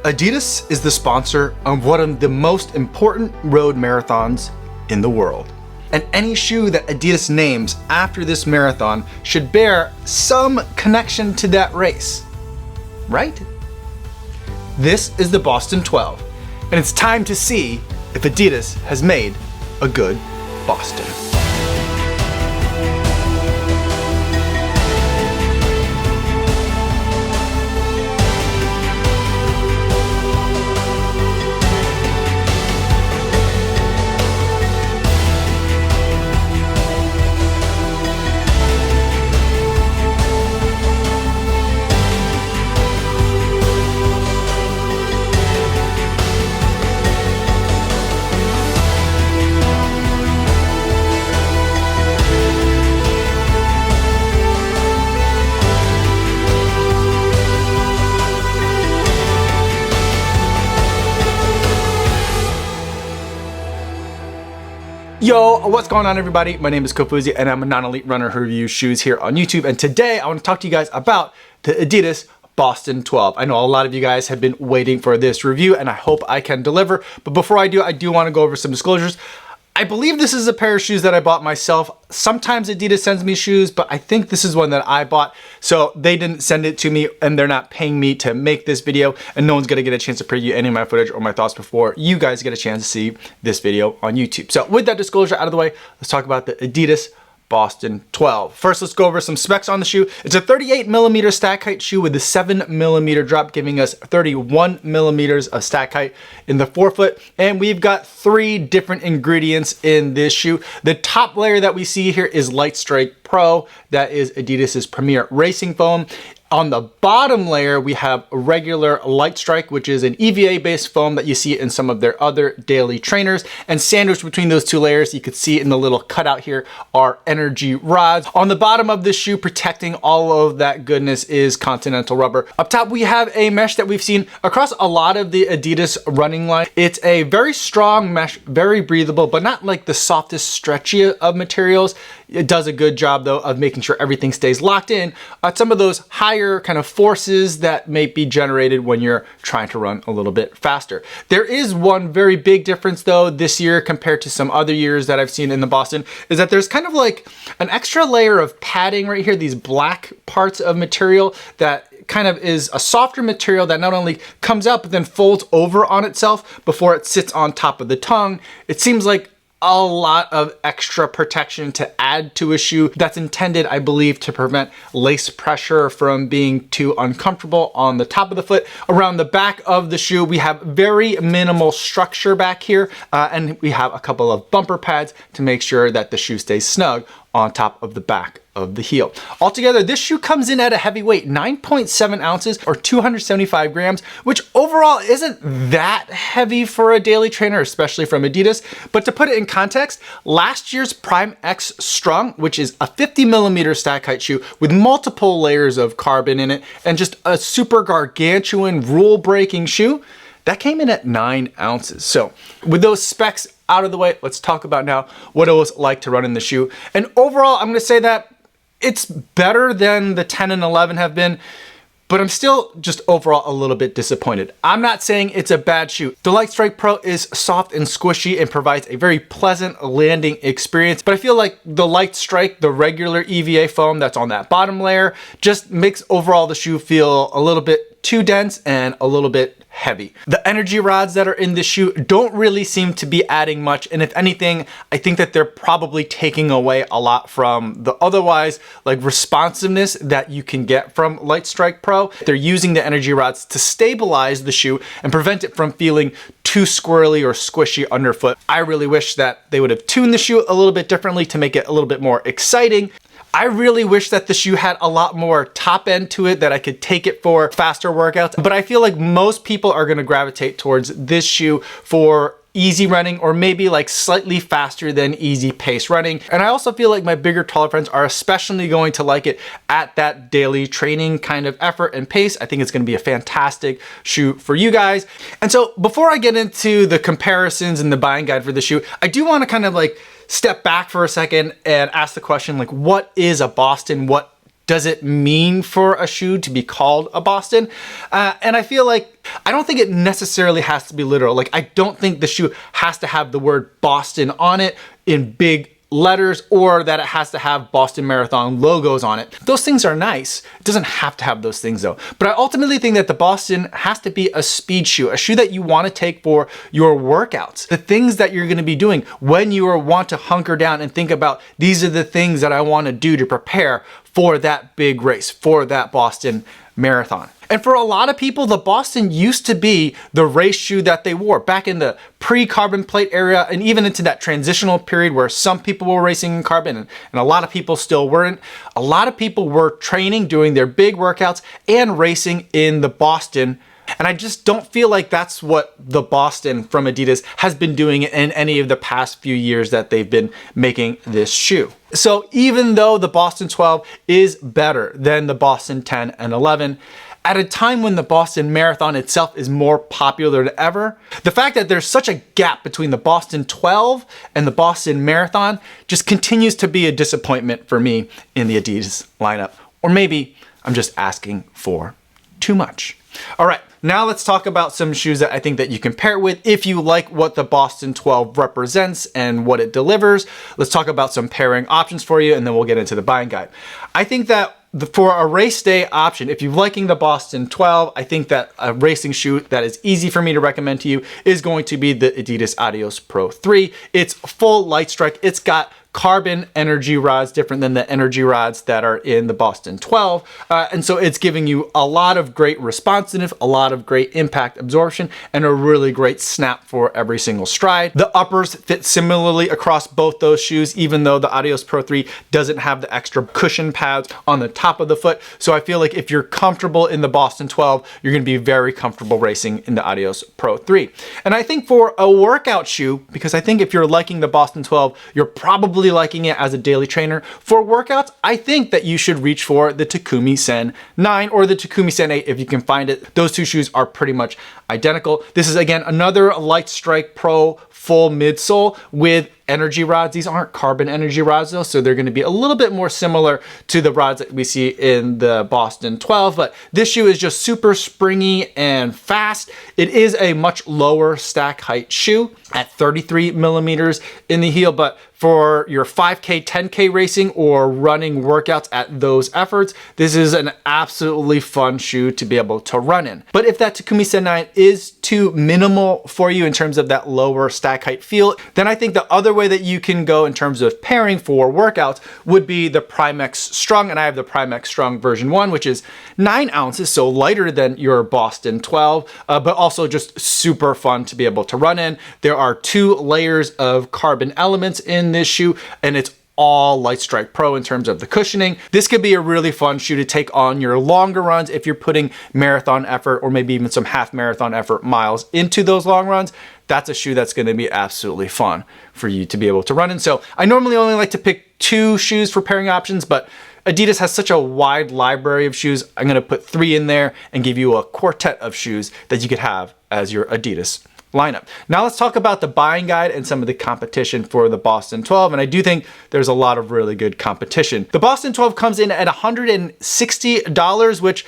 Adidas is the sponsor of one of the most important road marathons in the world. And any shoe that Adidas names after this marathon should bear some connection to that race, right? This is the Boston 12, and it's time to see if Adidas has made a good Boston. Yo, what's going on everybody? My name is Kofuzi and I'm a non-elite runner who reviews shoes here on YouTube. And today I want to talk to you guys about the Adidas Boston 12. I know a lot of you guys have been waiting for this review and I hope I can deliver. But before I do want to go over some disclosures. I believe this is a pair of shoes that I bought myself. Sometimes Adidas sends me shoes, but I think this is one that I bought. So they didn't send it to me and they're not paying me to make this video, and no one's gonna get a chance to preview any of my footage or my thoughts before you guys get a chance to see this video on YouTube. So with that disclosure out of the way, let's talk about the Adidas Boston 12. First, let's go over some specs on the shoe. It's a 38mm stack height shoe with a 7mm drop, giving us 31mm of stack height in the forefoot. And we've got 3 different ingredients in this shoe. The top layer that we see here is Light Strike Pro. That is Adidas's premier racing foam. On the bottom layer, we have a regular Light Strike, which is an EVA-based foam that you see in some of their other daily trainers. And sandwiched between those 2 layers, you can see in the little cutout here, are energy rods. On the bottom of the shoe, protecting all of that goodness, is Continental rubber. Up top, we have a mesh that we've seen across a lot of the Adidas running line. It's a very strong mesh, very breathable, but not like the softest, stretchy of materials. It does a good job though of making sure everything stays locked in at some of those higher kind of forces that may be generated when you're trying to run a little bit faster. There is one very big difference though this year compared to some other years that I've seen in the Boston, is that there's kind of like an extra layer of padding right here, these black parts of material that kind of is a softer material that not only comes out but then folds over on itself before it sits on top of the tongue. It seems like a lot of extra protection to add to a shoe that's intended, I believe, to prevent lace pressure from being too uncomfortable on the top of the foot. Around the back of the shoe, we have very minimal structure back here, and we have a couple of bumper pads to make sure that the shoe stays snug on top of the back of the heel. Altogether, this shoe comes in at a heavy weight, 9.7 ounces or 275 grams, which overall isn't that heavy for a daily trainer, especially from Adidas. But to put it in context, last year's Prime X Strung, which is a 50mm stack height shoe with multiple layers of carbon in it and just a super gargantuan rule-breaking shoe, that came in at 9 ounces. So with those specs out of the way, let's talk about now what it was like to run in the shoe. And overall, I'm gonna say that it's better than the 10 and 11 have been, but I'm still just overall a little bit disappointed. I'm not saying it's a bad shoe. The Light Strike Pro is soft and squishy and provides a very pleasant landing experience, but I feel like the Light Strike, the regular EVA foam that's on that bottom layer, just makes overall the shoe feel a little bit too dense and a little bit heavy. The energy rods that are in this shoe don't really seem to be adding much, and if anything, I think that they're probably taking away a lot from the otherwise like responsiveness that you can get from Light Strike Pro. They're using the energy rods to stabilize the shoe and prevent it from feeling too squirrely or squishy underfoot. I really wish that they would have tuned the shoe a little bit differently to make it a little bit more exciting. I really wish that the shoe had a lot more top end to it, that I could take it for faster workouts, but I feel like most people are gonna gravitate towards this shoe for easy running, or maybe like slightly faster than easy pace running. And I also feel like my bigger, taller friends are especially going to like it at that daily training kind of effort and pace. I think it's gonna be a fantastic shoe for you guys. And so before I get into the comparisons and the buying guide for the shoe, I do wanna kind of like step back for a second and ask the question, like, what is a Boston? What does it mean for a shoe to be called a Boston? And I feel like, I don't think it necessarily has to be literal. Like, I don't think the shoe has to have the word Boston on it in big letters, or that it has to have Boston Marathon logos on it. Those things are nice. It doesn't have to have those things though. But I ultimately think that the Boston has to be a speed shoe, a shoe that you want to take for your workouts, the things that you're going to be doing when you want to hunker down and think about, these are the things that I want to do to prepare for that big race, for that Boston Marathon. And for a lot of people, the Boston used to be the race shoe that they wore back in the pre-carbon plate era, and even into that transitional period where some people were racing in carbon and a lot of people still weren't. A lot of people were training, doing their big workouts and racing in the Boston. And I just don't feel like that's what the Boston from Adidas has been doing in any of the past few years that they've been making this shoe. So even though the Boston 12 is better than the Boston 10 and 11, at a time when the Boston Marathon itself is more popular than ever, the fact that there's such a gap between the Boston 12 and the Boston Marathon just continues to be a disappointment for me in the Adidas lineup. Or maybe I'm just asking for too much. All right, now let's talk about some shoes that I think that you can pair it with if you like what the Boston 12 represents and what it delivers. Let's talk about some pairing options for you, and then we'll get into the buying guide. I think that for a race day option, if you're liking the Boston 12, I think that a racing shoe that is easy for me to recommend to you is going to be the Adidas Adios Pro 3. It's full light strike. It's got carbon energy rods, different than the energy rods that are in the Boston 12. And so it's giving you a lot of great responsiveness, a lot of great impact absorption, and a really great snap for every single stride. The uppers fit similarly across both those shoes, even though the Adios Pro 3 doesn't have the extra cushion pads on the top of the foot. So I feel like if you're comfortable in the Boston 12, you're gonna be very comfortable racing in the Adios Pro 3. And I think for a workout shoe, because I think if you're liking the Boston 12, you're probably liking it as a daily trainer. For workouts, I think that you should reach for the Takumi Sen 9 or the Takumi Sen 8 if you can find it. Those two shoes are pretty much identical. This is again another Light Strike Pro full midsole with energy rods. These aren't carbon energy rods though, so they're going to be a little bit more similar to the rods that we see in the Boston 12, but this shoe is just super springy and fast. It is a much lower stack height shoe at 33 millimeters in the heel, but for your 5K, 10K racing or running workouts at those efforts, this is an absolutely fun shoe to be able to run in. But if that Takumi Sen 9 is too minimal for you in terms of that lower stack height feel, then I think the other way that you can go in terms of pairing for workouts would be the Primex Strung, and I have the Primex Strung version 1, which is 9 ounces, so lighter than your Boston 12, but also just super fun to be able to run in. There are 2 layers of carbon elements in this shoe, and it's all Light Strike Pro in terms of the cushioning. This could be a really fun shoe to take on your longer runs if you're putting marathon effort or maybe even some half marathon effort miles into those long runs. That's a shoe that's going to be absolutely fun for you to be able to run in. So I normally only like to pick 2 shoes for pairing options, but Adidas has such a wide library of shoes. I'm going to put 3 in there and give you a quartet of shoes that you could have as your Adidas lineup. Now let's talk about the buying guide and some of the competition for the Boston 12, and I do think there's a lot of really good competition. The Boston 12 comes in at $160, which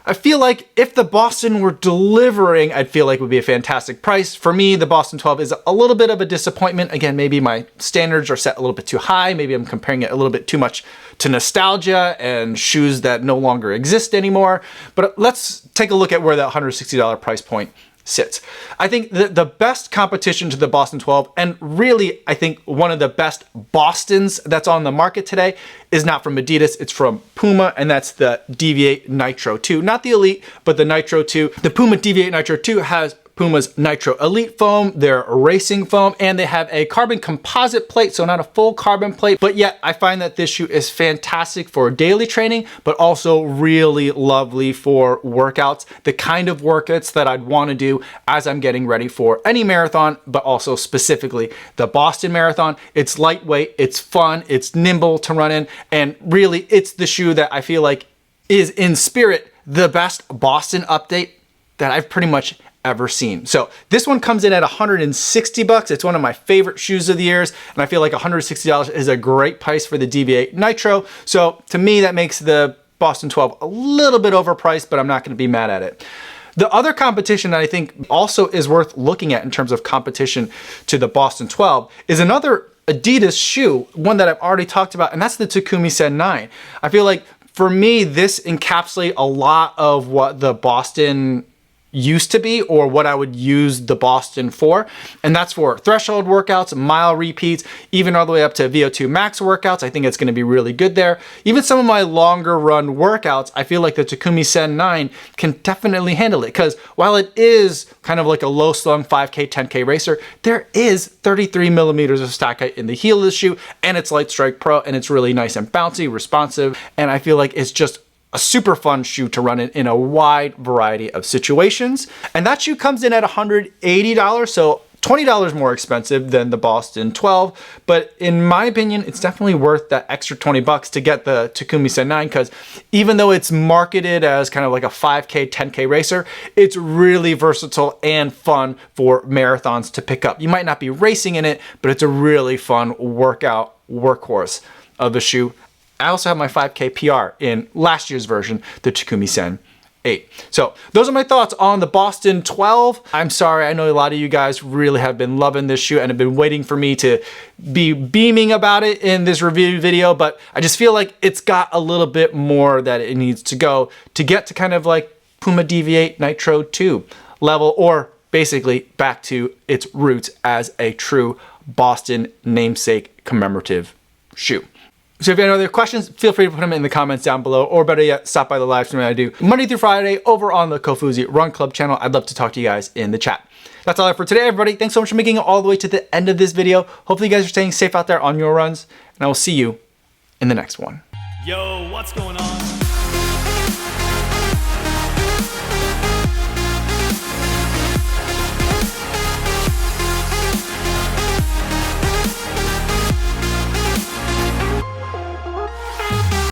I feel like if the Boston were delivering, I'd feel like would be a fantastic price. For me, the Boston 12 is a little bit of a disappointment. Again, maybe my standards are set a little bit too high. Maybe I'm comparing it a little bit too much to nostalgia and shoes that no longer exist anymore. But let's take a look at where that $160 price point sits. I think the best competition to the Boston 12, and really I think one of the best Bostons that's on the market today, is not from Adidas, it's from Puma, and that's the Deviate Nitro 2. Not the Elite, but the Nitro 2. The Puma Deviate Nitro 2 has Puma's Nitro Elite foam, their racing foam, and they have a carbon composite plate, so not a full carbon plate, but yet I find that this shoe is fantastic for daily training, but also really lovely for workouts, the kind of workouts that I'd want to do as I'm getting ready for any marathon, but also specifically the Boston Marathon. It's lightweight, it's fun, it's nimble to run in, and really it's the shoe that I feel like is in spirit the best Boston update that I've pretty much ever seen. So this one comes in at 160 bucks. It's one of my favorite shoes of the years, and I feel like $160 is a great price for the DV8 Nitro. So to me, that makes the Boston 12 a little bit overpriced, but I'm not going to be mad at it. The other competition that I think also is worth looking at in terms of competition to the Boston 12 is another Adidas shoe, one that I've already talked about, and that's the Takumi Sen 9. I feel like for me, this encapsulates a lot of what the Boston used to be, or what I would use the Boston for. And that's for threshold workouts, mile repeats, even all the way up to VO2 max workouts. I think it's going to be really good there. Even some of my longer run workouts, I feel like the Takumi Sen 9 can definitely handle it, because while it is kind of like a low slung 5K, 10K racer, there is 33 millimeters of stack height in the heel of the shoe, and it's Light Strike Pro, and it's really nice and bouncy, responsive, and I feel like it's just a super fun shoe to run in a wide variety of situations. And that shoe comes in at $180, so $20 more expensive than the Boston 12, but in my opinion, it's definitely worth that extra 20 bucks to get the Takumi Sen 9, because even though it's marketed as kind of like a 5K, 10K racer, it's really versatile and fun for marathons to pick up. You might not be racing in it, but it's a really fun workout workhorse of the shoe. I also have my 5K PR in last year's version, the Takumi Sen 8. So those are my thoughts on the Boston 12. I'm sorry, I know a lot of you guys really have been loving this shoe and have been waiting for me to be beaming about it in this review video, but I just feel like it's got a little bit more that it needs to go to get to kind of like Puma DV8 Nitro 2 level, or basically back to its roots as a true Boston namesake commemorative shoe. So if you have any other questions, feel free to put them in the comments down below, or better yet, stop by the live stream that I do Monday through Friday over on the Kofuzi Run Club channel. I'd love to talk to you guys in the chat. That's all I have for today, everybody. Thanks so much for making it all the way to the end of this video. Hopefully you guys are staying safe out there on your runs, and I will see you in the next one. Yo, what's going on?